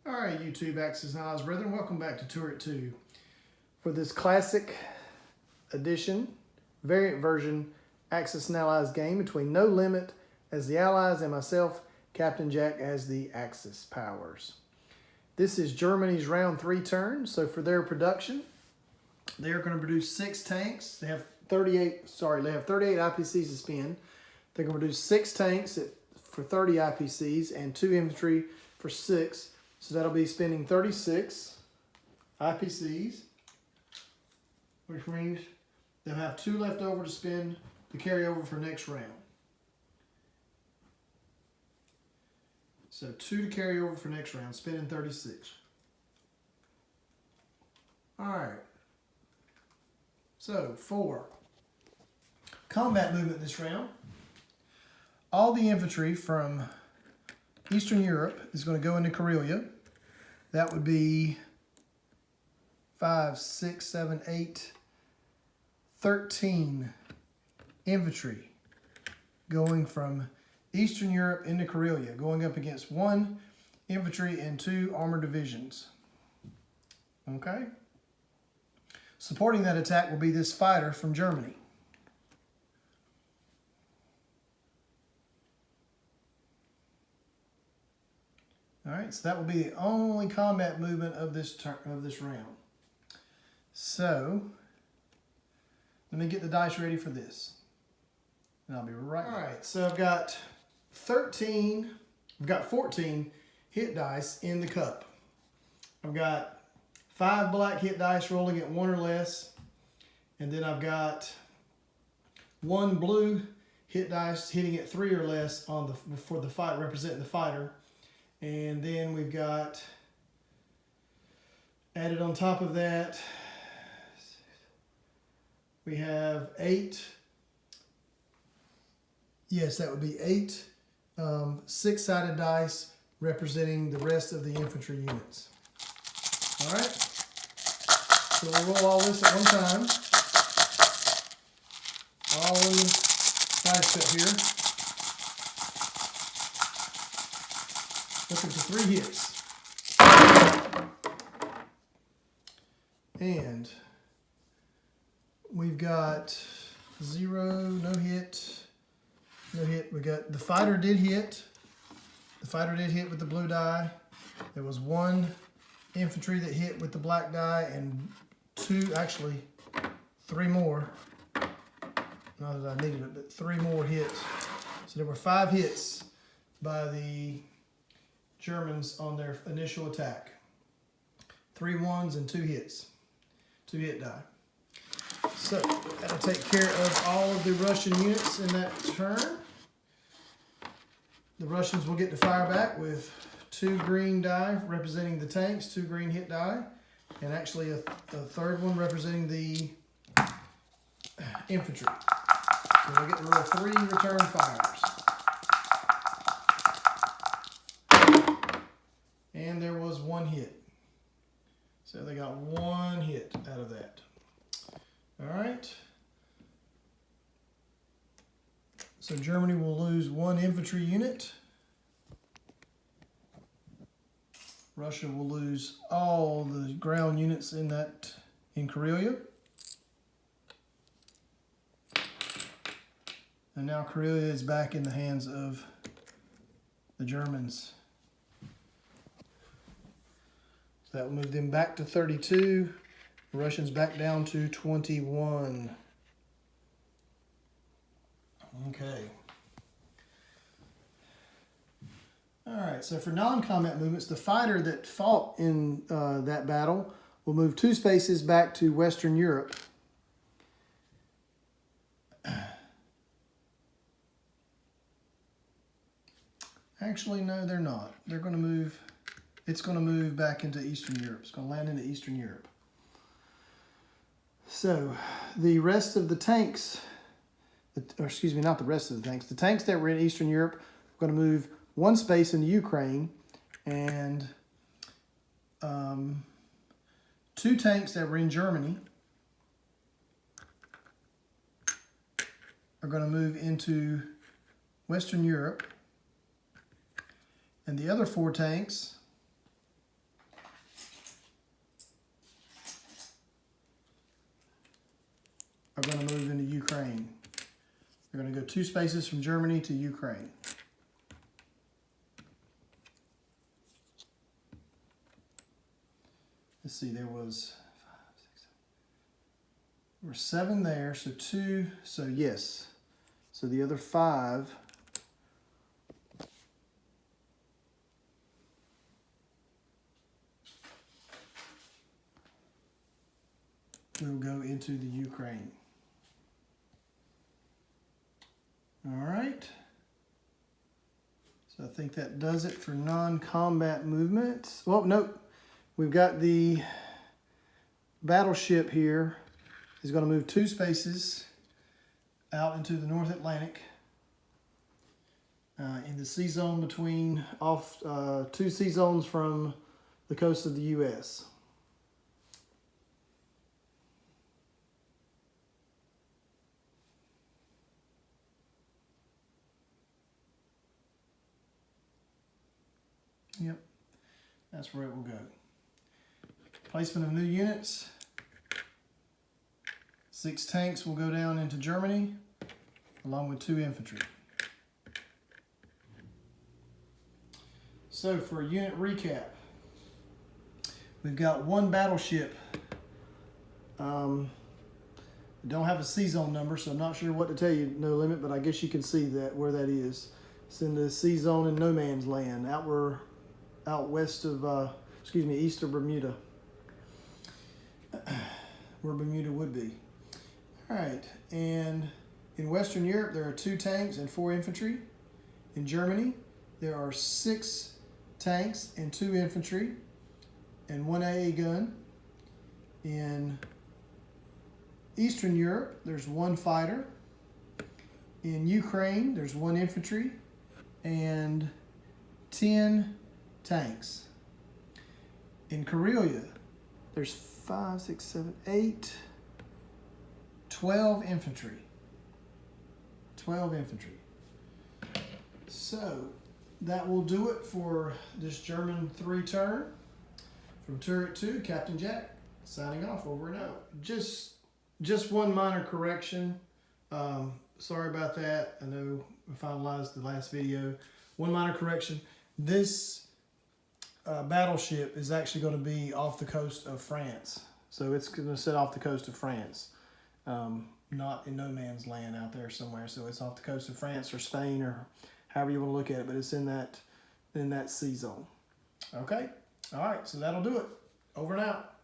All right, YouTube Axis and Allies brethren, welcome back to Turret 2 for this classic edition, variant version Axis and Allies game between No Limit as the Allies and myself, Captain Jack, as the Axis powers. This is Germany's round 3 turn, so for their production, they are going to produce 6 tanks. They have 38 IPCs to spin. They're going to produce 6 tanks for 30 IPCs and 2 infantry for 6. So that'll be spending 36 IPCs, which means they'll have 2 left over to spend to carry over for next round. So 2 to carry over for next round, spending 36. All right. So for combat movement this round, all the infantry from Eastern Europe is going to go into Karelia. That would be 5, 6, 7, 8, 13 infantry going from Eastern Europe into Karelia, going up against 1 infantry and 2 armored divisions. Okay? Supporting that attack will be this fighter from Germany. All right, so that will be the only combat movement of this round. So, let me get the dice ready for this. And I'll be right back. All right, so I've got 14 hit dice in the cup. I've got 5 black hit dice rolling at 1 or less. And then I've got 1 blue hit dice hitting at 3 or less for the fight, representing the fighter. And then we've got, added on top of that, we have 8. Yes, that would be 8 6-sided dice representing the rest of the infantry units. All right. So we'll roll all this at one time. All in the dice cup here. Looking for 3 hits. And we've got 0, no hit, no hit. We got the fighter did hit. The fighter did hit with the blue die. There was 1 infantry that hit with the black die and 3 more. Not that I needed it, but 3 more hits. So there were 5 hits by the Germans on their initial attack. 3 ones and 2 hits. 2 hit die. So that'll take care of all of the Russian units in that turn. The Russians will get to fire back with 2 green die representing the tanks, 2 green hit die, and actually a third one representing the infantry. So they'll get to roll 3 return fires. And there was 1 hit. So they got 1 hit out of that. All right. So Germany will lose 1 infantry unit. Russia will lose all the ground units in Karelia. And now Karelia is back in the hands of the Germans. So that will move them back to 32. The Russians back down to 21. Okay. All right, so for non-combat movements, the fighter that fought in that battle will move 2 spaces back to Western Europe. Actually, no, they're not. They're going to move, it's going to move back into Eastern Europe. It's going to land into Eastern Europe. So, the rest of the tanks, or excuse me, not the rest of the tanks that were in Eastern Europe are going to move 1 space into Ukraine, and 2 tanks that were in Germany are going to move into Western Europe, and the other 4 tanks going to move into Ukraine. They're going to go 2 spaces from Germany to Ukraine. Let's see, there were 7 there, so 2, so yes. So the other 5 will go into the Ukraine. All right. So I think that does it for non-combat movements. Well, nope. We've got the battleship here. Is going to move 2 spaces out into the North Atlantic in the sea zone between 2 sea zones from the coast of the U.S. Yep, that's where it will go. Placement of new units. 6 tanks will go down into Germany, along with 2 infantry. So for a unit recap, we've got 1 battleship. Don't have a sea zone number, so I'm not sure what to tell you, No Limit, but I guess you can see that where that is. It's in the sea zone in no man's land, out west of, east of Bermuda, where Bermuda would be. All right, and in Western Europe, there are 2 tanks and 4 infantry. In Germany, there are 6 tanks and 2 infantry and 1 AA gun. In Eastern Europe, there's 1 fighter. In Ukraine, there's 1 infantry and 10 tanks. In Karelia, there's 5, 6, 7, 8, 12 infantry. 12 infantry. So that will do it for this German 3 turn. From Turret 2, Captain Jack, signing off, over and out. Just one minor correction. Sorry about that. I know we finalized the last video. One minor correction. This battleship is actually going to be off the coast of France. So it's going to sit off the coast of France. Not in no man's land out there somewhere. So it's off the coast of France or Spain or however you want to look at it, but it's in that sea zone. Okay? All right, so that'll do it. Over and out.